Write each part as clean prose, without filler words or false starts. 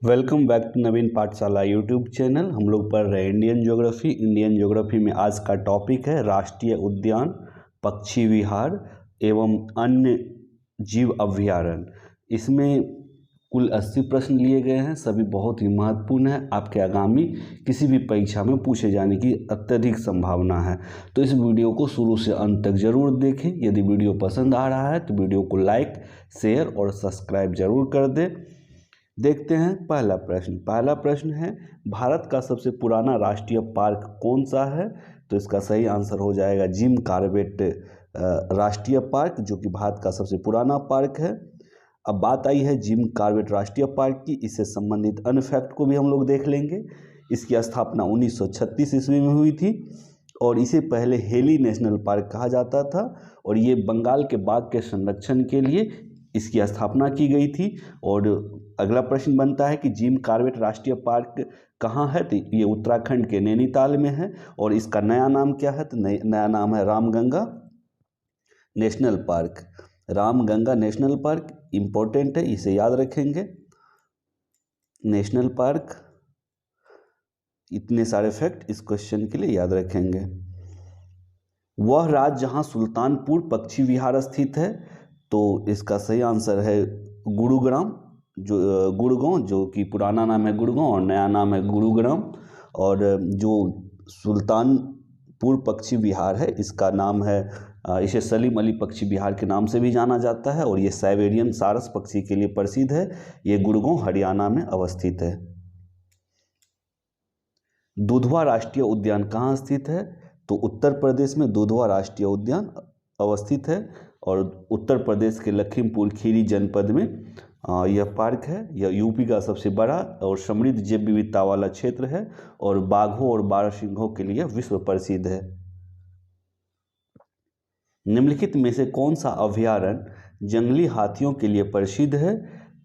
Welcome back to नवीन पाठशाला YouTube channel. हम लोग पढ़ रहे हैं इंडियन ज्योग्राफी। इंडियन ज्योग्राफी में आज का टॉपिक है राष्ट्रीय उद्यान, पक्षी विहार एवं अन्य जीव अभ्यारण्य। इसमें कुल 80 प्रश्न लिए गए हैं। सभी बहुत ही महत्वपूर्ण है, आपके आगामी किसी भी परीक्षा में पूछे जाने की अत्यधिक संभावना है। तो इस वीडियो को शुरू से अंत तक जरूर देखें। यदि वीडियो पसंद आ रहा है तो वीडियो को लाइक, शेयर और सब्सक्राइब जरूर कर दें। देखते हैं पहला प्रश्न। पहला प्रश्न है, भारत का सबसे पुराना राष्ट्रीय पार्क कौन सा है? तो इसका सही आंसर हो जाएगा जिम कॉर्बेट राष्ट्रीय पार्क, जो कि भारत का सबसे पुराना पार्क है। अब बात आई है जिम कॉर्बेट राष्ट्रीय पार्क की। इससे संबंधित अन्य फैक्ट को भी हम लोग देख लेंगे। इसकी स्थापना 1936 ईस्वी में हुई थी और इसे पहले हेली नेशनल पार्क कहा जाता था और ये बंगाल के बाघ के संरक्षण के लिए इसकी स्थापना की गई थी। और अगला प्रश्न बनता है कि जिम कॉर्बेट राष्ट्रीय पार्क कहाँ है? तो ये उत्तराखंड के नैनीताल में है और इसका नया नाम क्या है? तो नया नाम है Ramganga national park. Ramganga national park important है, इसे याद रखेंगे। नेशनल पार्क, इतने सारे फैक्ट इस क्वेश्चन के लिए याद रखेंगे। वह राज्य जहाँ सुल्तानपुर पक्षी विहार स्थित है, तो इसका सही आंसर है गुरुग्राम, जो गुड़गांव, जो कि पुराना नाम है गुड़गांव और नया नाम है गुरुग्राम। और जो सुल्तानपुर पक्षी विहार है, इसका नाम है, इसे सलीम अली पक्षी विहार के नाम से भी जाना जाता है और ये साइबेरियन सारस पक्षी के लिए प्रसिद्ध है। ये गुड़गांव हरियाणा में अवस्थित है। दुधवा राष्ट्रीय उद्यान कहाँ स्थित है? तो उत्तर प्रदेश में दुधवा राष्ट्रीय उद्यान अवस्थित है और उत्तर प्रदेश के लखीमपुर खीरी जनपद में यह पार्क है। यह यूपी का सबसे बड़ा और समृद्ध जैव विविधता वाला क्षेत्र है और बाघों और बारहसिंघों के लिए विश्व प्रसिद्ध है। निम्नलिखित में से कौन सा अभ्यारण्य जंगली हाथियों के लिए प्रसिद्ध है?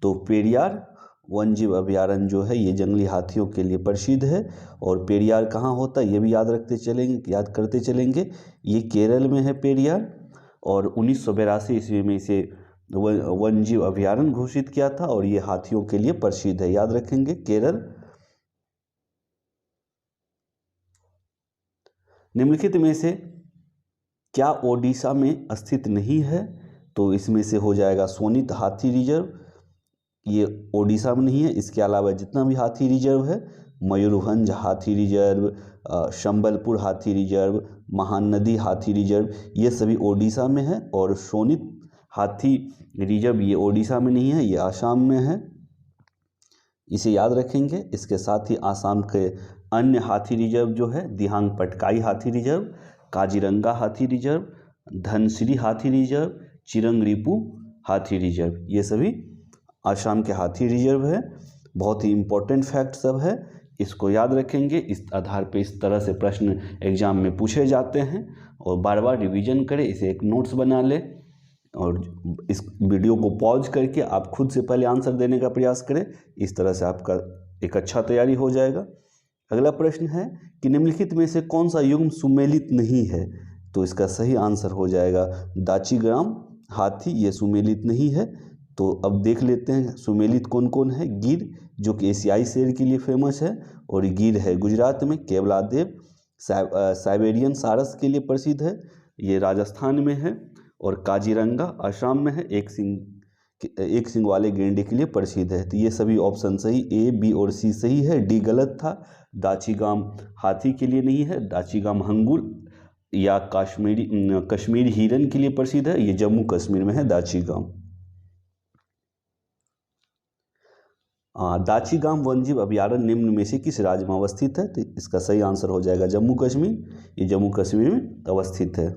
तो पेरियार वन्यजीव अभ्यारण्य जो है ये जंगली हाथियों के लिए प्रसिद्ध है। और पेरियार कहाँ होता है ये भी याद करते चलेंगे। ये केरल में है पेरियार और 1982 ईस्वी में इसे वन्यजीव अभ्यारण्य घोषित किया था और ये हाथियों के लिए प्रसिद्ध है, याद रखेंगे केरल। निम्नलिखित में से क्या ओडिशा में स्थित नहीं है? तो इसमें से हो जाएगा सोनीत हाथी रिजर्व, ये ओडिशा में नहीं है। इसके अलावा जितना भी हाथी रिजर्व है, मयूरभंज हाथी रिजर्व, संबलपुर हाथी रिजर्व, महानदी हाथी रिजर्व, ये सभी ओडिशा में है। और सोनीत हाथी रिजर्व ये ओडिशा में नहीं है, ये आसाम में है, इसे याद रखेंगे। इसके साथ ही आसाम के अन्य हाथी रिजर्व जो है दिहांग पटकाई हाथी रिजर्व, काजीरंगा हाथी रिजर्व, धनसिरी हाथी रिजर्व, चिरंगरीपू हाथी रिजर्व, ये सभी आसाम के हाथी रिजर्व है। बहुत ही इम्पोर्टेंट फैक्ट सब है, इसको याद रखेंगे। इस आधार पे इस तरह से प्रश्न एग्जाम में पूछे जाते हैं और बार बार रिवीजन करें, इसे एक नोट्स बना ले और इस वीडियो को पॉज करके आप खुद से पहले आंसर देने का प्रयास करें। इस तरह से आपका एक अच्छा तैयारी हो जाएगा। अगला प्रश्न है कि निम्नलिखित में से कौन सा युग्म सुमेलित नहीं है? तो इसका सही आंसर हो जाएगा दाचीग्राम हाथी, ये सुमेलित नहीं है। तो अब देख लेते हैं सुमेलित कौन कौन है। गिर, जो कि एशियाई शेर के लिए फेमस है और गिर है गुजरात में। केवलादेव साइबेरियन सारस के लिए प्रसिद्ध है, ये राजस्थान में है। और काजीरंगा असम में है, एक सिंग वाले गेंडे के लिए प्रसिद्ध है। तो ये सभी ऑप्शन सही, ए, बी और सी सही है, डी गलत था। दाचीगाम हाथी के लिए नहीं है, दाचीगाम हंगुल या कश्मीरी हिरन के लिए प्रसिद्ध है, ये जम्मू कश्मीर में है दाचीगाम। दाचीगाम वन्यजीव अभ्यारण्य निम्न में से किस राज्य में अवस्थित है? तो इसका सही आंसर हो जाएगा जम्मू कश्मीर, ये जम्मू कश्मीर में अवस्थित है।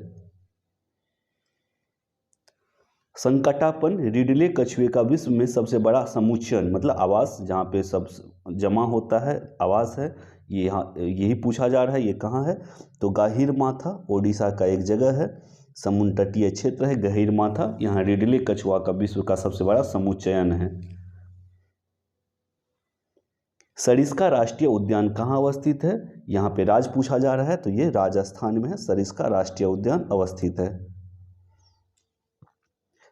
संकटापन रिडले कछुए का विश्व में सबसे बड़ा समुच्चयन मतलब आवास, जहाँ पे सब जमा होता है आवास है, ये यहाँ यही पूछा जा रहा है, ये कहाँ है? तो गहीरमाथा ओडिशा का एक जगह है, समुद्र तटीय क्षेत्र है गहीरमाथा, यहाँ रिडले कछुआ का विश्व का सबसे बड़ा समुच्चयन है। सरिस्का राष्ट्रीय उद्यान कहाँ अवस्थित है? यहाँ पे राज्य पूछा जा रहा है, तो ये राजस्थान में है, सरिस्का राष्ट्रीय उद्यान अवस्थित है।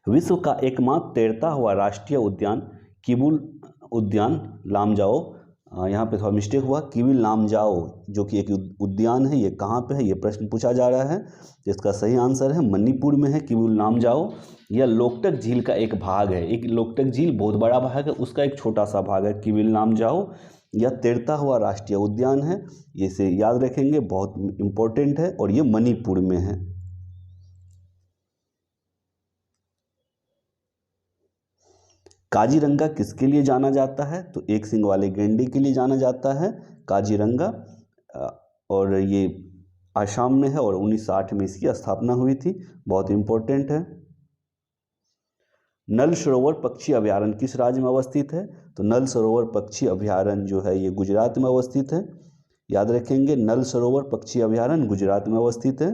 विश्व का एकमात्र तैरता हुआ राष्ट्रीय उद्यान किबुल उद्यान लामजाओ, यहाँ पे थोड़ा मिस्टेक हुआ, किविल लामजाओ जो कि एक उद्यान है, ये कहाँ पे है, ये प्रश्न पूछा जा रहा है। जिसका सही आंसर है मणिपुर में है किविल लामजाओ। यह लोकटक झील का एक भाग है। एक लोकटक झील बहुत बड़ा भाग है, उसका एक छोटा सा भाग है किविल लामजाओ। यह तैरता हुआ राष्ट्रीय उद्यान है, इसे याद रखेंगे, बहुत इम्पोर्टेंट है, और ये मणिपुर में है। काजीरंगा किसके लिए जाना जाता है, तो एक सींग वाले गैंडे के लिए जाना जाता है काजीरंगा, और ये आसाम में है और 1960 में इसकी स्थापना हुई थी, बहुत इम्पोर्टेंट है। नल सरोवर पक्षी अभयारण्य किस राज्य में अवस्थित है, तो नल सरोवर पक्षी अभयारण्य जो है ये गुजरात में अवस्थित है, याद रखेंगे, नल सरोवर पक्षी अभयारण्य गुजरात में अवस्थित है।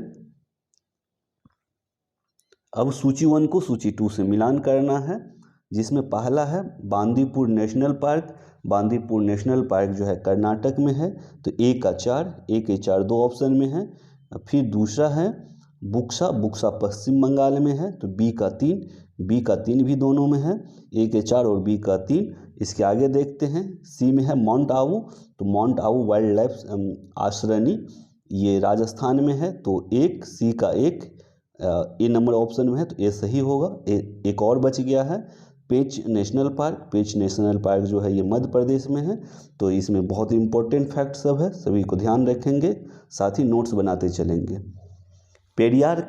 अब सूची 1 को सूची 2 से मिलान करना है, जिसमें पहला है Bandipur national park. Bandipur national park जो है कर्नाटक में है, तो ए के 4 दो ऑप्शन में है। फिर दूसरा है बुक्सा, बुक्सा पश्चिम बंगाल में है, तो बी का 3 भी दोनों में है, ए के 4 और बी का 3। इसके आगे देखते हैं, सी में है माउंट आबू, तो माउंट आबू वाइल्ड लाइफ आश्रयनी, ये राजस्थान में है, तो एक सी का 1 ए नंबर ऑप्शन में है, तो ए सही होगा। एक और बच गया है पेंच नेशनल पार्क। पेंच नेशनल पार्क जो है ये मध्य प्रदेश में है, तो इसमें बहुत इंपॉर्टेंट फैक्ट सब है, सभी को ध्यान रखेंगे, साथ ही नोट्स बनाते चलेंगे। पेरियार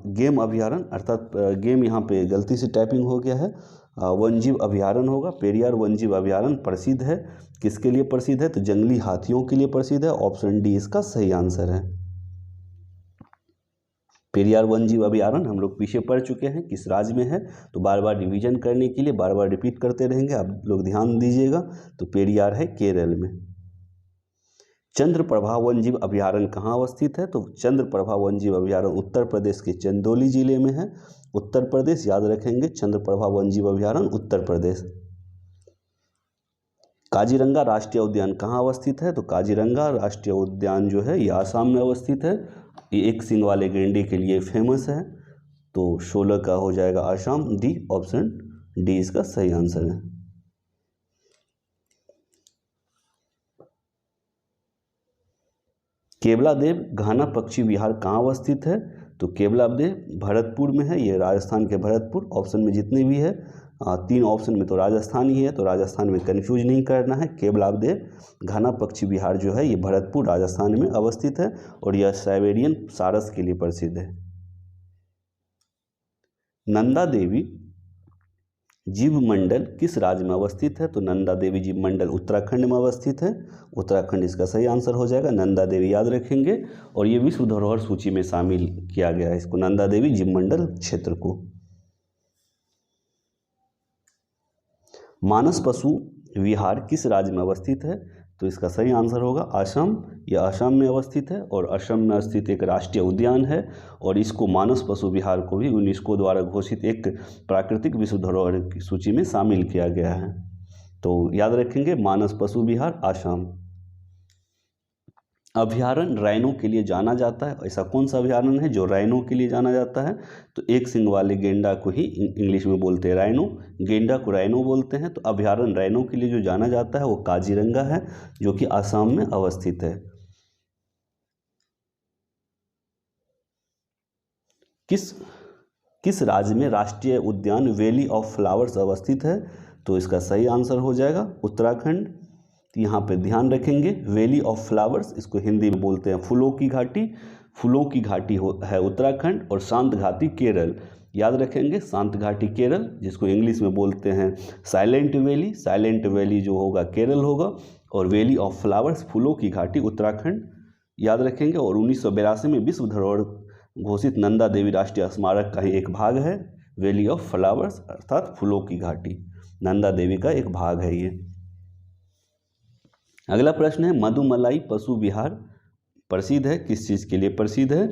गेम अभयारण्य, अर्थात गेम यहाँ पे गलती से टाइपिंग हो गया है, वन्यजीव अभयारण्य होगा। पेरियार वन्यजीव अभयारण्य प्रसिद्ध है, किसके लिए प्रसिद्ध है, तो जंगली हाथियों के लिए प्रसिद्ध है, ऑप्शन डी इसका सही आंसर है। पेरियार वन्यजीव अभयारण्य हम लोग पीछे पढ़ चुके हैं किस राज्य में है, तो बार बार रिवीजन करने के लिए बार बार रिपीट करते रहेंगे, आप लोग ध्यान दीजिएगा। तो पेरियार है केरल में। चंद्रप्रभा वन्यजीव अभयारण्य कहाँ अवस्थित है, तो चंद्रप्रभा वन्यजीव अभयारण्य उत्तर प्रदेश के चंदौली जिले में है, उत्तर प्रदेश, याद रखेंगे, चंद्रप्रभा वन्यजीव अभयारण्य उत्तर प्रदेश। काजीरंगा राष्ट्रीय उद्यान कहाँ अवस्थित है, तो काजीरंगा राष्ट्रीय उद्यान जो है ये आसाम में अवस्थित है, ये एक सींग वाले गैंडे के लिए फेमस है, तो 16 का हो जाएगा आसाम, डी ऑप्शन डी इसका सही आंसर है। केवलादेव घाना पक्षी विहार कहाँ अवस्थित है, तो केवलादेव भरतपुर में है, ये राजस्थान के भरतपुर, ऑप्शन में जितने भी है 3 ऑप्शन में तो राजस्थान ही है, तो राजस्थान में कन्फ्यूज नहीं करना है। केवलादेव घाना पक्षी विहार जो है ये भरतपुर राजस्थान में अवस्थित है, और यह साइबेरियन सारस के लिए प्रसिद्ध है। नंदा देवी जीव मंडल किस राज्य में अवस्थित है, तो नंदा देवी जीव मंडल उत्तराखंड में अवस्थित है, उत्तराखंड इसका सही आंसर हो जाएगा। नंदा देवी याद रखेंगे, और ये विश्व धरोहर सूची में शामिल किया गया है इसको, नंदा देवी जीव मंडल क्षेत्र को। मानस पशु विहार किस राज्य में अवस्थित है, तो इसका सही आंसर होगा असम, यह असम में अवस्थित है, और असम में स्थित एक राष्ट्रीय उद्यान है, और इसको मानस पशु विहार को भी यूनेस्को द्वारा घोषित एक प्राकृतिक विश्व धरोहर की सूची में शामिल किया गया है, तो याद रखेंगे मानस पशु विहार असम। अभयारण्य राइनो के लिए जाना जाता है, ऐसा कौन सा अभयारण्य है जो राइनो के लिए जाना जाता है, तो एक सींग वाले गेंडा को ही इंग्लिश में बोलते हैं राइनो, गेंडा को राइनो बोलते हैं। तो अभयारण्य राइनो के लिए जो जाना जाता है वो काजीरंगा है, जो कि आसाम में अवस्थित है। किस राज्य में राष्ट्रीय उद्यान वैली ऑफ फ्लावर्स अवस्थित है, तो इसका सही आंसर हो जाएगा उत्तराखंड। तो यहाँ पे ध्यान रखेंगे वैली ऑफ फ्लावर्स, इसको हिंदी में बोलते हैं फूलों की घाटी। फूलों की घाटी है उत्तराखंड, और शांत घाटी केरल, याद रखेंगे शांत घाटी केरल, जिसको इंग्लिश में बोलते हैं साइलेंट वैली। साइलेंट वैली जो होगा केरल होगा, और वैली ऑफ फ्लावर्स फूलों की घाटी उत्तराखंड, याद रखेंगे। और 1982 में विश्व धरोहर घोषित नंदा देवी राष्ट्रीय स्मारक का ही एक भाग है वैली ऑफ फ्लावर्स, अर्थात फूलों की घाटी, नंदा देवी का एक भाग है ये। अगला प्रश्न है मधुमलाई पशु विहार प्रसिद्ध है, किस चीज़ के लिए प्रसिद्ध है,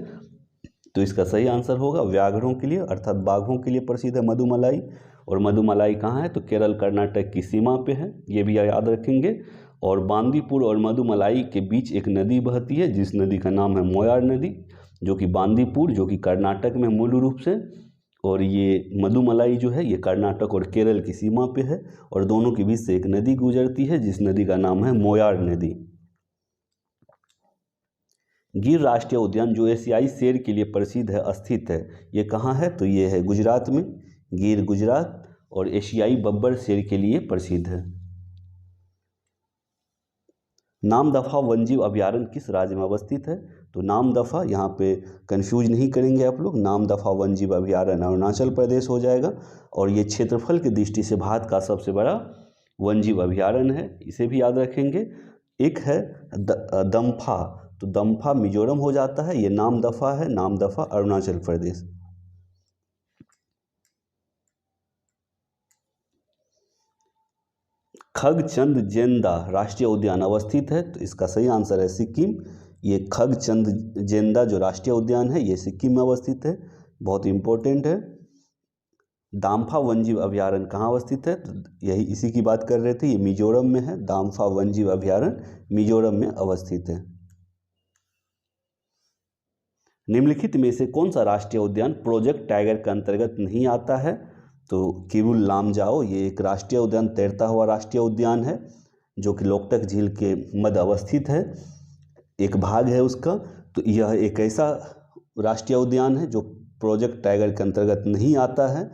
तो इसका सही आंसर होगा व्याघ्रों के लिए, अर्थात बाघों के लिए प्रसिद्ध है मधुमलाई। और मधुमलाई कहाँ है, तो केरल कर्नाटक की सीमा पे है, ये भी याद रखेंगे। और बांदीपुर और मधुमलाई के बीच एक नदी बहती है, जिस नदी का नाम है मोयार नदी, जो कि बांदीपुर, जो कि कर्नाटक में मूल रूप से, और ये मधुमलाई जो है ये कर्नाटक और केरल की सीमा पे है और दोनों के बीच से एक नदी गुजरती है जिस नदी का नाम है मोयार नदी। गिर राष्ट्रीय उद्यान जो एशियाई शेर के लिए प्रसिद्ध है स्थित है, ये कहाँ है? तो ये है गुजरात में, गिर गुजरात, और एशियाई बब्बर शेर के लिए प्रसिद्ध है। नामदफा वन्यजीव अभयारण्य किस राज्य में अवस्थित है? तो नामदफा, यहाँ पे कंफ्यूज नहीं करेंगे आप लोग, नामदफा वन्यजीव अभयारण्य अरुणाचल प्रदेश हो जाएगा। और ये क्षेत्रफल की दृष्टि से भारत का सबसे बड़ा वन्यजीव अभयारण्य है, इसे भी याद रखेंगे। एक है दम्फा, तो दम्फा मिजोरम हो जाता है, ये नामदफा है, नामदफा अरुणाचल प्रदेश। खगचंद जेंदा राष्ट्रीय उद्यान अवस्थित है, तो इसका सही आंसर है सिक्किम। ये खगचंद जेंदा जो राष्ट्रीय उद्यान है ये सिक्किम में अवस्थित है, बहुत इंपॉर्टेंट है। दाम्फा वन्यजीव अभयारण्य कहाँ अवस्थित है? तो यही इसी की बात कर रहे थे, ये मिजोरम में है, दाम्फा वन्यजीव अभयारण्य मिजोरम में अवस्थित है। निम्नलिखित में से कौन सा राष्ट्रीय उद्यान प्रोजेक्ट टाइगर के अंतर्गत नहीं आता है? तो किरुल लामजाओ ये एक राष्ट्रीय उद्यान, तैरता हुआ राष्ट्रीय उद्यान है जो कि लोकटक झील के मध्य अवस्थित है, एक भाग है उसका। तो यह एक ऐसा राष्ट्रीय उद्यान है जो प्रोजेक्ट टाइगर के अंतर्गत नहीं आता है।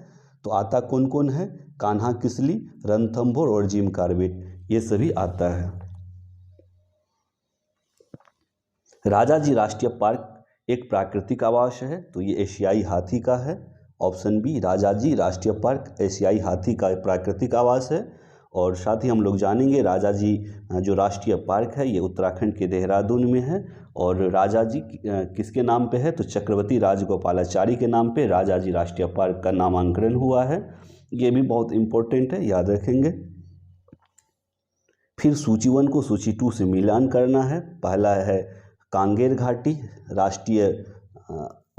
तो आता कौन कौन है? कान्हा किसली, रणथंभौर और जिम कॉर्बेट, ये सभी आता है। राजाजी राष्ट्रीय पार्क एक प्राकृतिक आवास है, तो ये एशियाई हाथी का है, ऑप्शन बी राजाजी राष्ट्रीय पार्क एशियाई हाथी का प्राकृतिक आवास है। और साथ ही हम लोग जानेंगे राजाजी जो राष्ट्रीय पार्क है ये उत्तराखंड के देहरादून में है, और राजाजी किसके नाम पे है? तो चक्रवर्ती राजगोपालाचारी के नाम पे राजाजी राष्ट्रीय पार्क का नामांकन हुआ है, ये भी बहुत इम्पोर्टेंट है, याद रखेंगे। फिर सूची 1 को सूची 2 से मिलान करना है। पहला है कांगेर घाटी राष्ट्रीय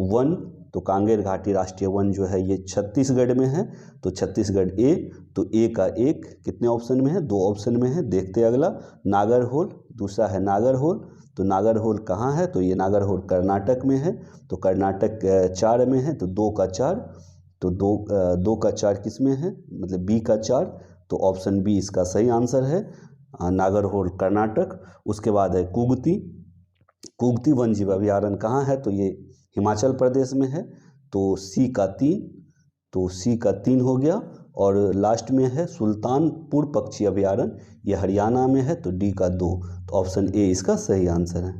वन, तो कांगेर घाटी राष्ट्रीय वन जो है ये छत्तीसगढ़ में है, तो छत्तीसगढ़ ए, तो ए का एक कितने ऑप्शन में है? 2 ऑप्शन में है। देखते हैं अगला, नागरहोल, दूसरा है नागरहोल, तो नागरहोल कहाँ है? तो ये नागरहोल कर्नाटक में है, तो कर्नाटक 4 में है, तो 2 का 4, तो 2 का 4 किस में है? मतलब बी का 4, तो ऑप्शन बी इसका सही आंसर है, नागरहोल कर्नाटक। उसके बाद है कुगती, कुगती वन्यजीव अभयारण्य कहाँ है? तो ये हिमाचल प्रदेश में है, तो सी का 3, तो सी का 3 हो गया। और लास्ट में है सुल्तानपुर पक्षी अभयारण्य, ये हरियाणा में है, तो डी का 2, तो ऑप्शन ए इसका सही आंसर है।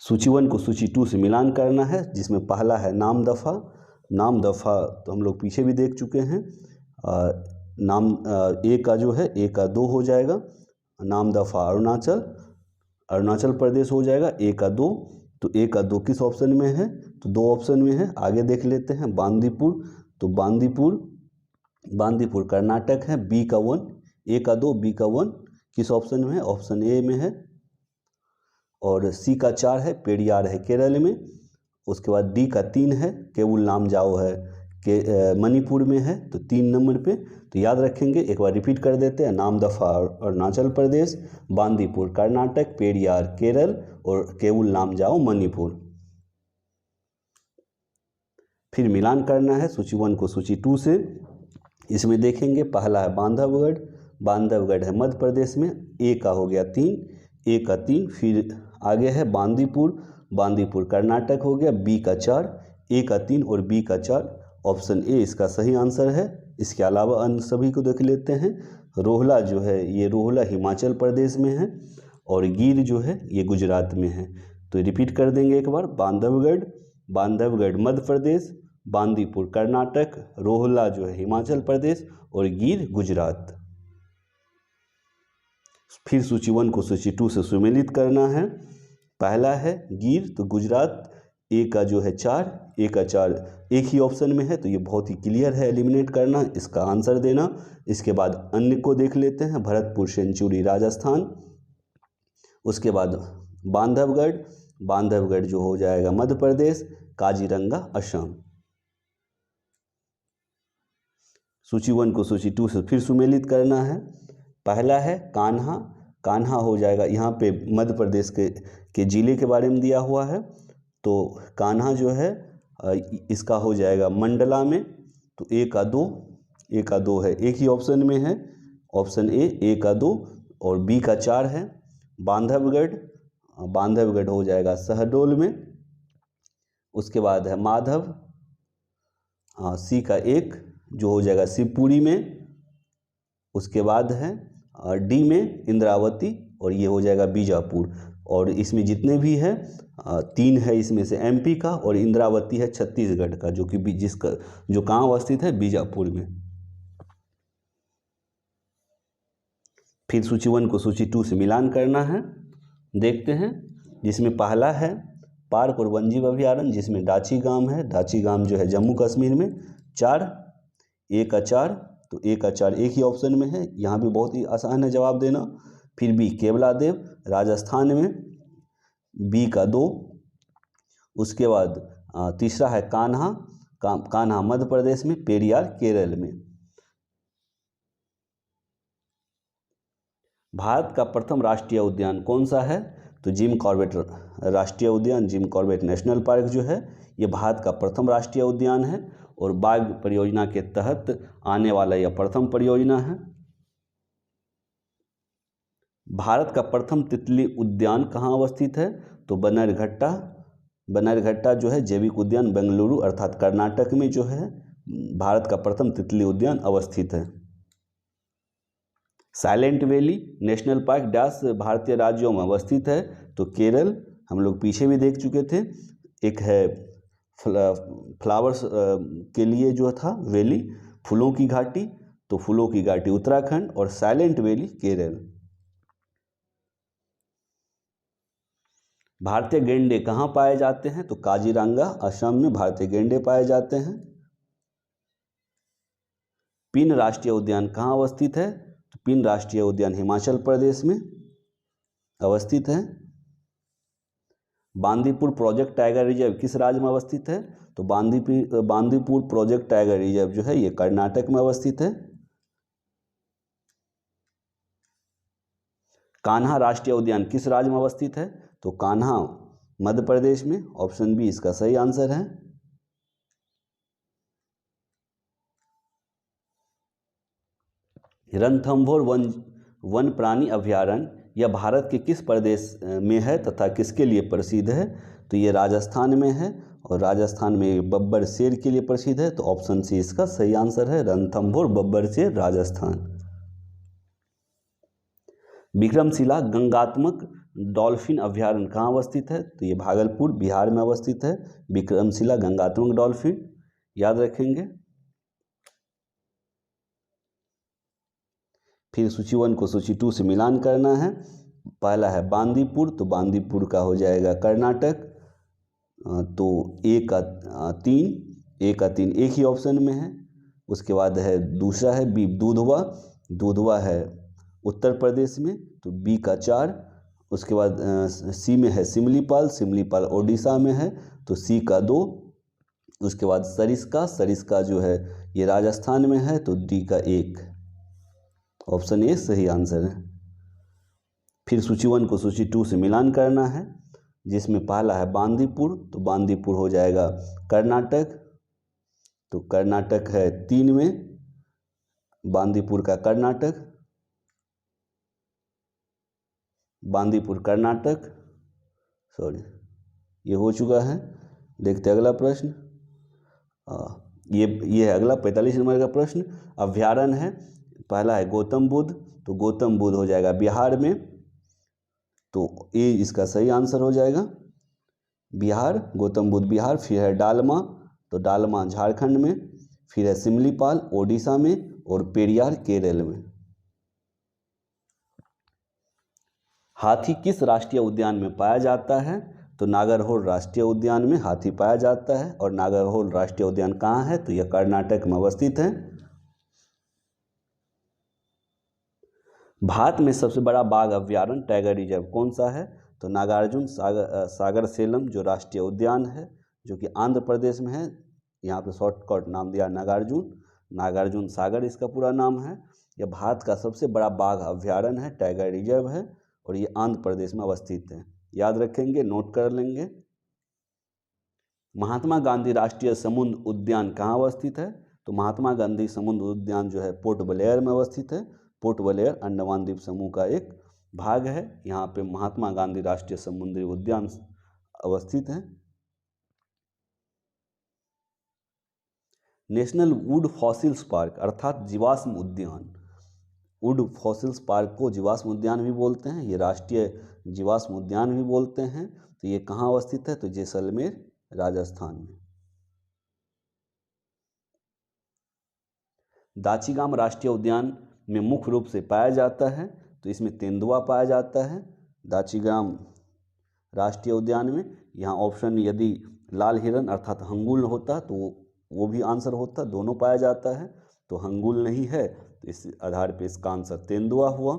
सूची 1 को सूची 2 से मिलान करना है, जिसमें पहला है नामदफा, नामदफा तो हम लोग पीछे भी देख चुके हैं, नाम ए का जो है ए का 2 हो जाएगा, नामदफा अरुणाचल प्रदेश हो जाएगा, ए का 2, तो ए का 2 किस ऑप्शन में है? तो 2 ऑप्शन में है। आगे देख लेते हैं, बांदीपुर, तो बांदीपुर कर्नाटक है, बी का 1, ए का 2, बी का 1 किस ऑप्शन में है? ऑप्शन ए में है। और सी का 4 है, पेरियार है केरल में। उसके बाद डी का 3 है, केवुल लामजाओ है के मणिपुर में है, तो 3 नंबर पे। तो याद रखेंगे, एक बार रिपीट कर देते हैं, नामदफा अरुणाचल प्रदेश, बांदीपुर कर्नाटक, पेरियार केरल और केवुल लामजाओ मणिपुर। फिर मिलान करना है सूची 1 को सूची 2 से। इसमें देखेंगे पहला है बांधवगढ़, बांधवगढ़ है मध्य प्रदेश में, ए का हो गया 3, ए का 3। फिर आगे है बांदीपुर, बांदीपुर कर्नाटक हो गया, बी का 4, ए का 3 और बी का 4, ऑप्शन ए इसका सही आंसर है। इसके अलावा अन्य सभी को देख लेते हैं। रोहला जो है ये रोहला हिमाचल प्रदेश में है, और गिर जो है ये गुजरात में है। तो रिपीट कर देंगे एक बार, बांधवगढ़, बांधवगढ़ मध्य प्रदेश, बांदीपुर कर्नाटक, रोहला जो है हिमाचल प्रदेश और गिर गुजरात। फिर सूची 1 को सूची 2 से सुमेलित करना है। पहला है गिर, तो गुजरात, ए का जो है 4, ए का 4 एक ही ऑप्शन में है, तो ये बहुत ही क्लियर है, एलिमिनेट करना, इसका आंसर देना। इसके बाद अन्य को देख लेते हैं, भरतपुर सेंचुरी राजस्थान, उसके बाद बांधवगढ़, बांधवगढ़ जो हो जाएगा मध्य प्रदेश, काजीरंगा असम। सूची 1 को सूची 2 से फिर सुमेलित करना है। पहला है कान्हा, कान्हा हो जाएगा, यहाँ पे मध्य प्रदेश के ज़िले के बारे में दिया हुआ है, तो कान्हा जो है इसका हो जाएगा मंडला में। तो ए का 2 है, एक ही ऑप्शन में है, ऑप्शन ए का 2 और बी का 4 है। बांधवगढ़ हो जाएगा शहडोल में। उसके बाद है माधव, सी का 1 जो हो जाएगा शिवपुरी में। उसके बाद है डी में इंद्रावती और ये हो जाएगा बीजापुर। और इसमें जितने भी है 3 है इसमें से एमपी का और इंद्रावती है छत्तीसगढ़ का, जो कि जिसका जो कहाँ अवस्थित है, बीजापुर में। फिर सूची 1 को सूची 2 से मिलान करना है, देखते हैं। जिसमें पहला है पार्क और वन्यजीव अभ्यारण्य, जिसमें डाची गांव है। डाची गांव जो है जम्मू कश्मीर में। 4 ए का 4, तो ए का 4 एक ही ऑप्शन में है, यहाँ भी बहुत ही आसान है जवाब देना। फिर बी केवलादेव राजस्थान में, बी का 2। उसके बाद तीसरा है कान्हा मध्य प्रदेश में, पेरियार केरल में। भारत का प्रथम राष्ट्रीय उद्यान कौन सा है? तो जिम कॉर्बेट राष्ट्रीय उद्यान, जिम कॉर्बेट नेशनल पार्क जो है ये भारत का प्रथम राष्ट्रीय उद्यान है और बाघ परियोजना के तहत आने वाला यह प्रथम परियोजना है। भारत का प्रथम तितली उद्यान कहाँ अवस्थित है? तो बन्नेरघट्टा जो है जैविक उद्यान बेंगलुरु अर्थात कर्नाटक में जो है भारत का प्रथम तितली उद्यान अवस्थित है। Silent valley national park dash भारतीय राज्यों में अवस्थित है? तो केरल, हम लोग पीछे भी देख चुके थे। एक है फ्लावर्स के लिए जो था वैली, फूलों की घाटी, तो फूलों की घाटी उत्तराखंड और साइलेंट वैली केरल। भारतीय गैंडे कहाँ पाए जाते हैं? तो काजीरंगा असम में भारतीय गैंडे पाए जाते हैं। पिन राष्ट्रीय उद्यान कहाँ अवस्थित है? तो पिन राष्ट्रीय उद्यान हिमाचल प्रदेश में अवस्थित है। बांदीपुर प्रोजेक्ट टाइगर रिजर्व किस राज्य में अवस्थित है? तो बांदीपुर प्रोजेक्ट टाइगर रिजर्व जो है ये कर्नाटक में अवस्थित है। कान्हा राष्ट्रीय उद्यान किस राज्य में अवस्थित है? तो कान्हा मध्य प्रदेश में, ऑप्शन बी इसका सही आंसर है। रणथंभौर वन प्राणी अभ्यारण्य यह भारत के किस प्रदेश में है तथा किसके लिए प्रसिद्ध है? तो ये राजस्थान में है और राजस्थान में बब्बर शेर के लिए प्रसिद्ध है। तो ऑप्शन सी इसका सही आंसर है, रणथंभौर बब्बर शेर राजस्थान। विक्रमशिला गंगात्मक डॉल्फिन अभ्यारण्य कहाँ अवस्थित है? तो ये भागलपुर बिहार में अवस्थित है, विक्रमशिला गंगात्मक डॉल्फिन, याद रखेंगे। फिर सूची 1 को सूची 2 से मिलान करना है। पहला है बांदीपुर, तो बांदीपुर का हो जाएगा कर्नाटक। तो ए का 3 एक ही ऑप्शन में है। उसके बाद है दूसरा है बी दूधवा है उत्तर प्रदेश में, तो बी का 4। उसके बाद सी में है सिमलीपाल ओडिशा में है, तो सी का 2। उसके बाद सरिस्का जो है ये राजस्थान में है, तो डी का 1, ऑप्शन ए सही आंसर है। फिर सूची 1 को सूची 2 से मिलान करना है, जिसमें पहला है बांदीपुर, तो बांदीपुर हो जाएगा कर्नाटक। तो कर्नाटक है 3 में, बांदीपुर का कर्नाटक, सॉरी ये हो चुका है। देखते अगला प्रश्न, ये है अगला 45 नंबर का प्रश्न। अभ्यारण्य है, पहला है गौतम बुद्ध, तो गौतम बुद्ध हो जाएगा बिहार में, तो ए इसका सही आंसर हो जाएगा बिहार, गौतम बुद्ध बिहार। फिर है डालमा, तो डालमा झारखंड में। फिर है सिमलीपाल ओडिशा में और पेरियार केरल में। हाथी किस राष्ट्रीय उद्यान में पाया जाता है? तो नागरहोल राष्ट्रीय उद्यान में हाथी पाया जाता है। और नागरहोल राष्ट्रीय उद्यान कहाँ है? तो यह कर्नाटक में अवस्थित है। भारत में सबसे बड़ा बाघ अभ्यारण्य टाइगर रिजर्व कौन सा है? तो नागार्जुन सागर सेलम जो राष्ट्रीय उद्यान है, जो कि आंध्र प्रदेश में है। यहाँ पे शॉर्टकट नाम दिया नागार्जुन सागर इसका पूरा नाम है। यह भारत का सबसे बड़ा बाघ अभ्यारण्य है, टाइगर रिजर्व है और ये आंध्र प्रदेश में अवस्थित है। याद रखेंगे, नोट कर लेंगे। महात्मा गांधी राष्ट्रीय समुद्र उद्यान कहाँ अवस्थित है? तो महात्मा गांधी समुद्र उद्यान जो है पोर्ट ब्लेयर में अवस्थित है। पोर्ट ब्लेयर अंडमान द्वीप समूह का एक भाग है। यहाँ पे महात्मा गांधी राष्ट्रीय समुद्री उद्यान अवस्थित है। नेशनल वुड फॉसिल्स पार्क अर्थात जीवाश्म उद्यान, वुड फॉसिल्स पार्क को जीवाश्म उद्यान भी बोलते हैं, ये राष्ट्रीय जीवाश्म उद्यान भी बोलते हैं। तो ये कहाँ अवस्थित है? तो जैसलमेर राजस्थान में। दाचीगाम राष्ट्रीय उद्यान में मुख्य रूप से पाया जाता है, तो इसमें तेंदुआ पाया जाता है दाचीगाम राष्ट्रीय उद्यान में। यहाँ ऑप्शन यदि लाल हिरन अर्थात हंगुल होता तो वो भी आंसर होता, दोनों पाया जाता है, तो हंगुल नहीं है, तो इस आधार पे इसका आंसर तेंदुआ हुआ।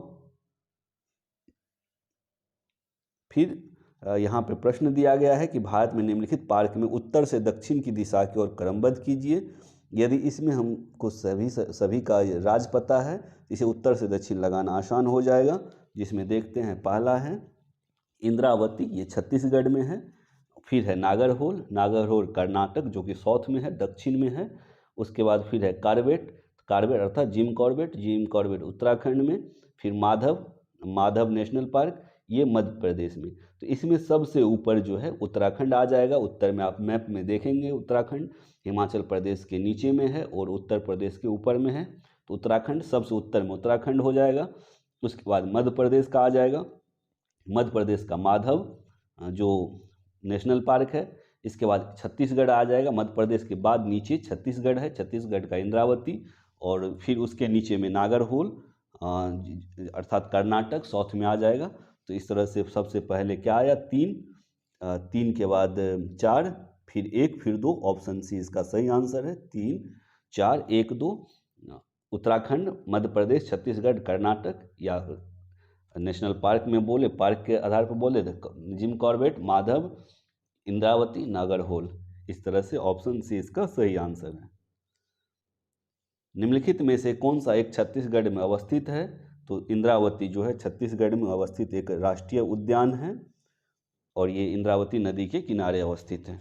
फिर यहाँ पे प्रश्न दिया गया है कि भारत में निम्नलिखित पार्क में उत्तर से दक्षिण की दिशा की ओर क्रमबद्ध कीजिए। यदि इसमें हमको सभी का राज पता है, इसे उत्तर से दक्षिण लगाना आसान हो जाएगा। जिसमें देखते हैं, पहला है इंद्रावती, ये छत्तीसगढ़ में है। फिर है नागरहोल, नागरहोल कर्नाटक जो कि साउथ में है, दक्षिण में है। उसके बाद फिर है कॉर्बेट, कॉर्बेट अर्थात Jim Corbett, Jim Corbett Uttarakhand में। फिर माधव, माधव नेशनल पार्क, ये मध्य प्रदेश में। तो इसमें सबसे ऊपर जो है उत्तराखंड आ जाएगा। उत्तर में आप मैप में देखेंगे उत्तराखंड हिमाचल प्रदेश के नीचे में है और उत्तर प्रदेश के ऊपर में है, तो उत्तराखंड सबसे उत्तर में उत्तराखंड हो जाएगा। उसके बाद मध्य प्रदेश का आ जाएगा, मध्य प्रदेश का माधव जो नेशनल पार्क है। इसके बाद छत्तीसगढ़ आ जाएगा, मध्य प्रदेश के बाद नीचे छत्तीसगढ़ है, छत्तीसगढ़ का इंद्रावती, और फिर उसके नीचे में नागरहोल अर्थात कर्नाटक साउथ में आ जाएगा। तो इस तरह से सबसे पहले क्या आया? 3, 3 के बाद 4, फिर 1, फिर 2। ऑप्शन सी इसका सही आंसर है, 3, 4, 1, 2। उत्तराखंड, मध्य प्रदेश, छत्तीसगढ़, कर्नाटक, या नेशनल पार्क में बोले, पार्क के आधार पर बोले तो जिम कॉर्बेट, माधव, इंद्रावती, नागरहोल। इस तरह से ऑप्शन सी इसका सही आंसर है। निम्नलिखित में से कौन सा एक छत्तीसगढ़ में अवस्थित है? तो इंद्रावती जो है छत्तीसगढ़ में अवस्थित एक राष्ट्रीय उद्यान है और ये इंद्रावती नदी के किनारे अवस्थित है।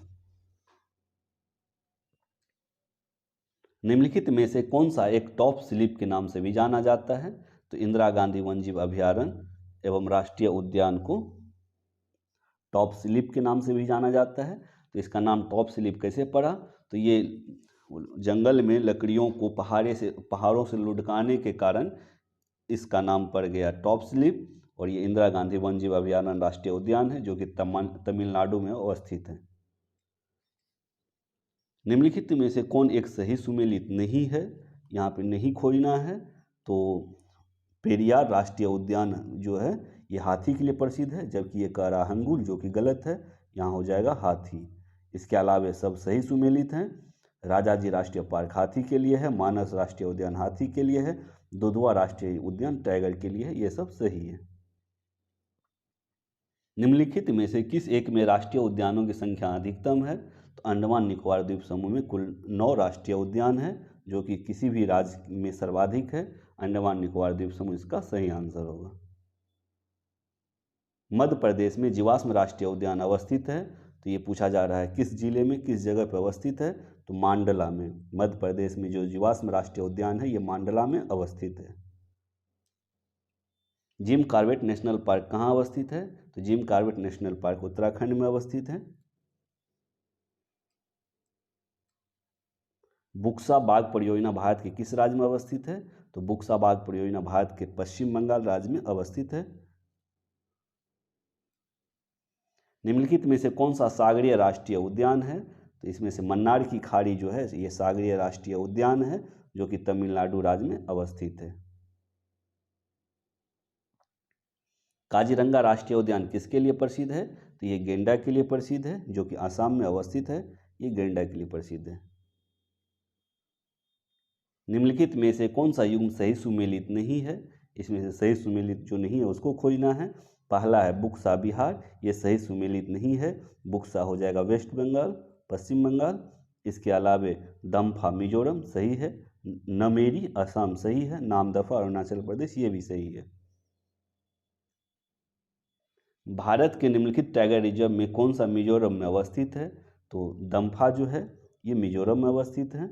निम्नलिखित में से कौन सा एक टॉप स्लिप के नाम से भी जाना जाता है? तो इंदिरा गांधी वन्यजीव अभयारण्य एवं राष्ट्रीय उद्यान को टॉप स्लिप के नाम से भी जाना जाता है। तो इसका नाम टॉप स्लिप कैसे पड़ा? तो ये जंगल में लकड़ियों को पहाड़ों से लुढ़काने के कारण इसका नाम पड़ गया टॉप स्लिप। और ये इंदिरा गांधी वन्यजीव अभयारण्य राष्ट्रीय उद्यान है जो कि तमिलनाडु में अवस्थित है। निम्नलिखित में से कौन एक सही सुमेलित नहीं है? यहाँ पे नहीं खोजना है। तो पेरियार राष्ट्रीय उद्यान जो है ये हाथी के लिए प्रसिद्ध है, जबकि ये कह रहा हंगुल, जो कि गलत है। यहाँ हो जाएगा हाथी। इसके अलावा सब सही सुमेलित हैं। राजाजी राष्ट्रीय पार्क हाथी के लिए है, मानस राष्ट्रीय उद्यान हाथी के लिए है, दुधवा राष्ट्रीय उद्यान टाइगर के लिए है। ये सब सही है। निम्नलिखित में से किस एक में राष्ट्रीय उद्यानों की संख्या अधिकतम है? तो अंडमान निकोबार द्वीप समूह में कुल 9 राष्ट्रीय उद्यान है, जो कि किसी भी राज्य में सर्वाधिक है। अंडमान निकोबार द्वीप समूह इसका सही आंसर होगा। मध्य प्रदेश में जीवाश्म राष्ट्रीय उद्यान अवस्थित है। तो ये पूछा जा रहा है किस जिले में, किस जगह पर अवस्थित है? तो मांडला में। मध्य प्रदेश में जो जीवाश्म राष्ट्रीय उद्यान है ये मांडला में अवस्थित है। जिम कॉर्बेट नेशनल पार्क कहाँ अवस्थित है? तो Jim Corbett national park Uttarakhand में अवस्थित है। बुक्सा बाघ परियोजना भारत के किस राज्य में अवस्थित है? तो बुक्सा बाघ परियोजना भारत के पश्चिम बंगाल राज्य में अवस्थित है। निम्नलिखित में से कौन सा सागरीय राष्ट्रीय उद्यान है? तो इसमें से मन्नार की खाड़ी जो है ये सागरीय राष्ट्रीय उद्यान है, जो कि तमिलनाडु राज्य में अवस्थित है। काजीरंगा राष्ट्रीय उद्यान किसके लिए प्रसिद्ध है? तो ये गेंडा के लिए प्रसिद्ध है, जो कि आसाम में अवस्थित है। ये गेंडा के लिए प्रसिद्ध है। निम्नलिखित में से कौन सा युग्म सही सुमेलित नहीं है? इसमें से सही सुमेलित जो नहीं है उसको खोजना है। पहला है बुक्सा बिहार, ये सही सुमेलित नहीं है। बुक्सा हो जाएगा वेस्ट बंगाल, पश्चिम बंगाल। इसके अलावे दम्फा मिजोरम सही है, नमेरी असम सही है, नामदफा अरुणाचल प्रदेश ये भी सही है। भारत के निम्नलिखित टाइगर रिजर्व में कौन सा मिजोरम में अवस्थित है? तो दम्फा जो है ये मिजोरम में अवस्थित है।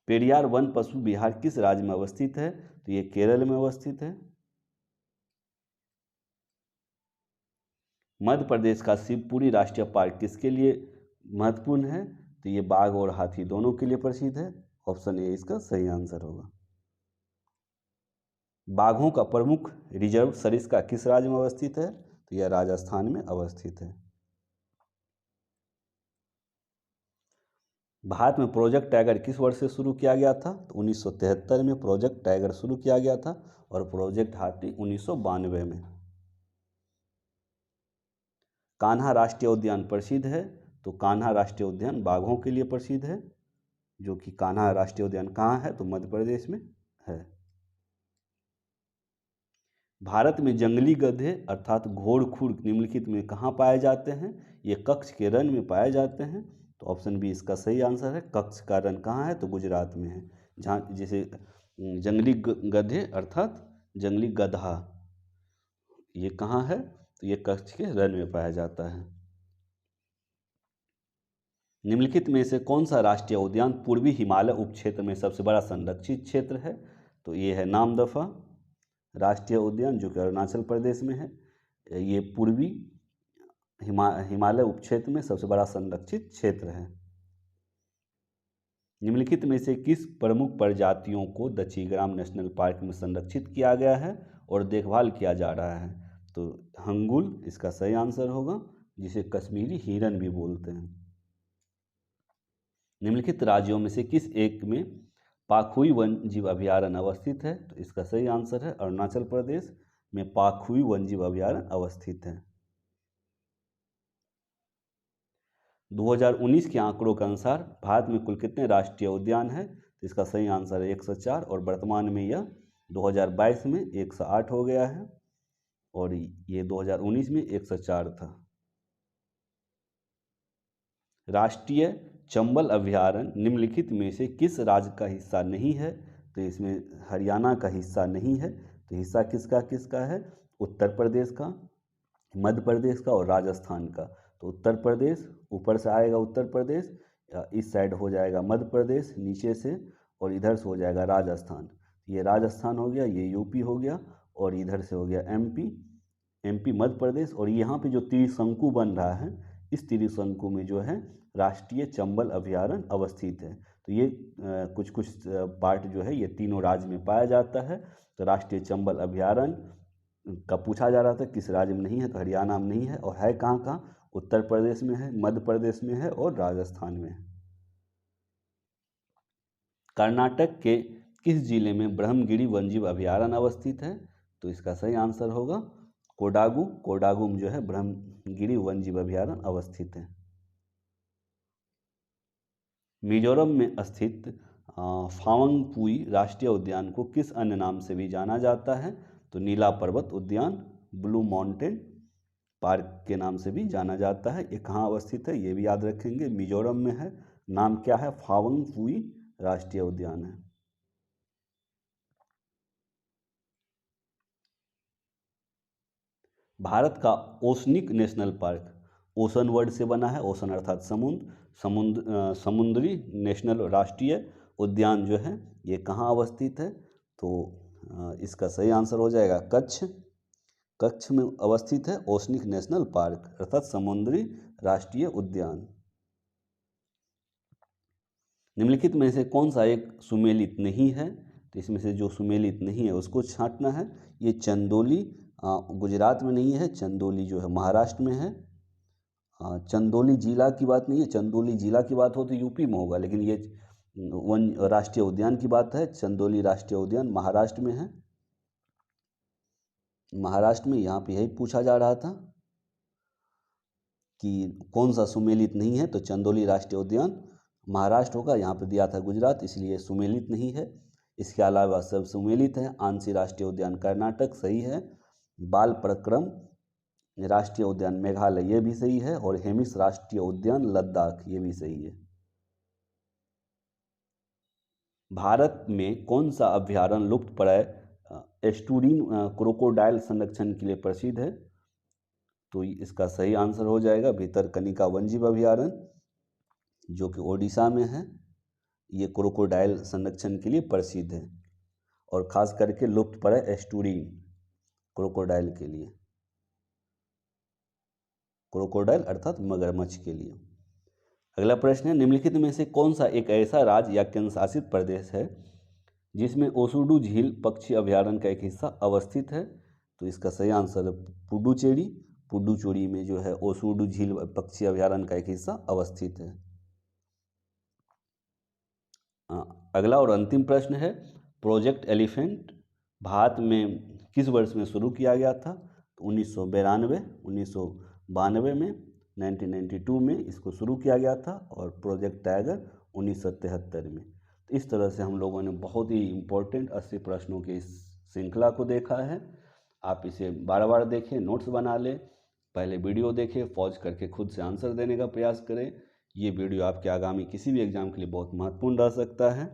पेरियार वन पशु विहार किस राज्य में अवस्थित है? तो ये केरल में अवस्थित है। मध्य प्रदेश का शिवपुरी राष्ट्रीय पार्क किसके लिए महत्वपूर्ण है? तो ये बाघ और हाथी दोनों के लिए प्रसिद्ध है। ऑप्शन ए इसका सही आंसर होगा। बाघों का प्रमुख रिजर्व सरिस्का किस राज्य में अवस्थित है? तो यह राजस्थान में अवस्थित है। भारत में प्रोजेक्ट टाइगर किस वर्ष से शुरू किया गया था? तो 1973 में प्रोजेक्ट टाइगर शुरू किया गया था और प्रोजेक्ट हाथी 1992 में। कान्हा राष्ट्रीय उद्यान प्रसिद्ध है? तो कान्हा राष्ट्रीय उद्यान बाघों के लिए प्रसिद्ध है, जो कि कान्हा राष्ट्रीय उद्यान कहाँ है? तो मध्य प्रदेश में है। भारत में जंगली गधे अर्थात घोड़खुर निम्नलिखित में कहाँ पाए जाते हैं? ये कच्छ के रण में पाए जाते हैं। तो ऑप्शन बी इसका सही आंसर है। कच्छ का रण कहाँ है? तो गुजरात में है। जहाँ जिसे जंगली गधे अर्थात जंगली गधा ये कहाँ है? तो ये कच्छ के रण में पाया जाता है। निम्नलिखित में से कौन सा राष्ट्रीय उद्यान पूर्वी हिमालय उपक्षेत्र में सबसे बड़ा संरक्षित क्षेत्र है? तो ये है नामदफा राष्ट्रीय उद्यान, जो कि अरुणाचल प्रदेश में है। ये पूर्वी हिमालय उपक्षेत्र में सबसे बड़ा संरक्षित क्षेत्र है। निम्नलिखित में से किस प्रमुख प्रजातियों को दक्षिग्राम नेशनल पार्क में संरक्षित किया गया है और देखभाल किया जा रहा है? तो हंगुल इसका सही आंसर होगा, जिसे कश्मीरी हिरन भी बोलते हैं। निम्नलिखित राज्यों में से किस एक में पाखुई वन जीव अभयारण्य अवस्थित है? तो इसका सही आंसर है अरुणाचल प्रदेश में पाखुई वन जीव अभयारण्य अवस्थित है। 2019 के आंकड़ों के अनुसार भारत में कुल कितने राष्ट्रीय उद्यान हैं? तो इसका सही आंसर है 104 और वर्तमान में यह 2022 में 108 हो गया है और ये 2019 में 104 था। राष्ट्रीय चंबल अभयारण्य निम्नलिखित में से किस राज्य का हिस्सा नहीं है? तो इसमें हरियाणा का हिस्सा नहीं है। तो हिस्सा किसका किसका है? उत्तर प्रदेश का, मध्य प्रदेश का और राजस्थान का। तो उत्तर प्रदेश ऊपर से आएगा उत्तर प्रदेश, इस साइड हो जाएगा मध्य प्रदेश नीचे से और इधर से हो जाएगा राजस्थान। ये राजस्थान हो गया, ये यूपी हो गया और इधर से हो गया एमपी मध्य प्रदेश। और यहाँ पे जो त्रिशंकु बन रहा है, इस त्रिशंकु में जो है राष्ट्रीय चंबल अभयारण्य अवस्थित है। तो ये कुछ पार्ट जो है ये तीनों राज्य में पाया जाता है। तो राष्ट्रीय चंबल अभयारण्य का पूछा जा रहा था किस राज्य में नहीं है? तो हरियाणा में नहीं है। और है कहाँ कहाँ? उत्तर प्रदेश में है, मध्य प्रदेश में है और राजस्थान में है। कर्नाटक के किस जिले में ब्रह्मगिरी वन्यजीव अभयारण्य अवस्थित है? तो इसका सही आंसर होगा कोडागू में जो है ब्रह्मगिरी वन्यजीव अभयारण्य अवस्थित है। मिजोरम में स्थित फावंगपुई राष्ट्रीय उद्यान को किस अन्य नाम से भी जाना जाता है? तो नीला पर्वत उद्यान, ब्लू माउंटेन पार्क के नाम से भी जाना जाता है। ये कहाँ अवस्थित है ये भी याद रखेंगे, मिजोरम में है। नाम क्या है? फावंगपुई राष्ट्रीय उद्यान है। भारत का oceanic national park ocean word से बना है। ओशन अर्थात समुद्री नेशनल राष्ट्रीय उद्यान जो है ये कहाँ अवस्थित है? तो इसका सही आंसर हो जाएगा कच्छ में अवस्थित है ओशनिक नेशनल पार्क अर्थात समुद्री राष्ट्रीय उद्यान। निम्नलिखित में से कौन सा एक सुमेलित नहीं है? तो इसमें से जो सुमेलित नहीं है उसको छांटना है। ये चंदोली गुजरात में नहीं है, चंदोली जो है महाराष्ट्र में है। चंदोली जिला की बात नहीं है, चंदोली जिला की बात हो तो यूपी में होगा, लेकिन ये वन राष्ट्रीय उद्यान की बात है। चंदोली राष्ट्रीय उद्यान महाराष्ट्र में है। महाराष्ट्र में यहाँ पे यही पूछा जा रहा था कि कौन सा सुमेलित नहीं है, तो चंदोली राष्ट्रीय उद्यान महाराष्ट्र होगा। यहाँ पे दिया था गुजरात, इसलिए सुमेलित नहीं है। इसके अलावा सब सुमेलित है। आंसी राष्ट्रीय उद्यान कर्नाटक सही है। बाल प्रक्रम राष्ट्रीय उद्यान मेघालय ये भी सही है और हेमिस राष्ट्रीय उद्यान लद्दाख ये भी सही है। भारत में कौन सा अभ्यारण्य लुप्तप्राय एस्टुरिन क्रोकोडाइल संरक्षण के लिए प्रसिद्ध है? तो इसका सही आंसर हो जाएगा भितरकनिका वन्यजीव अभयारण्य, जो कि ओडिशा में है। ये क्रोकोडाइल संरक्षण के लिए प्रसिद्ध है और ख़ास करके लुप्तप्राय एस्टुरीन क्रोकोडाइल के लिए, क्रोकोडाइल अर्थात मगरमच्छ के लिए। अगला प्रश्न है, निम्नलिखित में से कौन सा एक ऐसा राज्य या केंद्र शासित प्रदेश है जिसमें ओसुडू झील पक्षी अभयारण्य का एक हिस्सा अवस्थित है? तो इसका सही आंसर है पुडुचेरी। पुडुचेरी में जो है ओसुडू झील पक्षी अभयारण्य का एक हिस्सा अवस्थित है। अगला और अंतिम प्रश्न है, प्रोजेक्ट एलिफेंट भारत में किस वर्ष में शुरू किया गया था? तो 1992 में 1992 में इसको शुरू किया गया था और प्रोजेक्ट टाइगर 1973 में। तो इस तरह से हम लोगों ने बहुत ही इम्पोर्टेंट 80 प्रश्नों की इस श्रृंखला को देखा है। आप इसे बार बार देखें, नोट्स बना लें, पहले वीडियो देखें, पॉज करके खुद से आंसर देने का प्रयास करें। ये वीडियो आपके आगामी किसी भी एग्ज़ाम के लिए बहुत महत्वपूर्ण रह सकता है।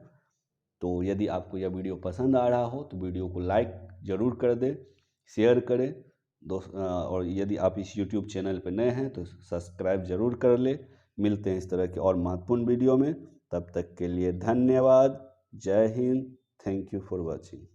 तो यदि आपको यह वीडियो पसंद आ रहा हो तो वीडियो को लाइक ज़रूर कर दें, शेयर करें दोस्त, और यदि आप इस YouTube चैनल पर नए हैं तो सब्सक्राइब ज़रूर कर ले। मिलते हैं इस तरह के और महत्वपूर्ण वीडियो में, तब तक के लिए धन्यवाद। जय Hind. Thank you for watching.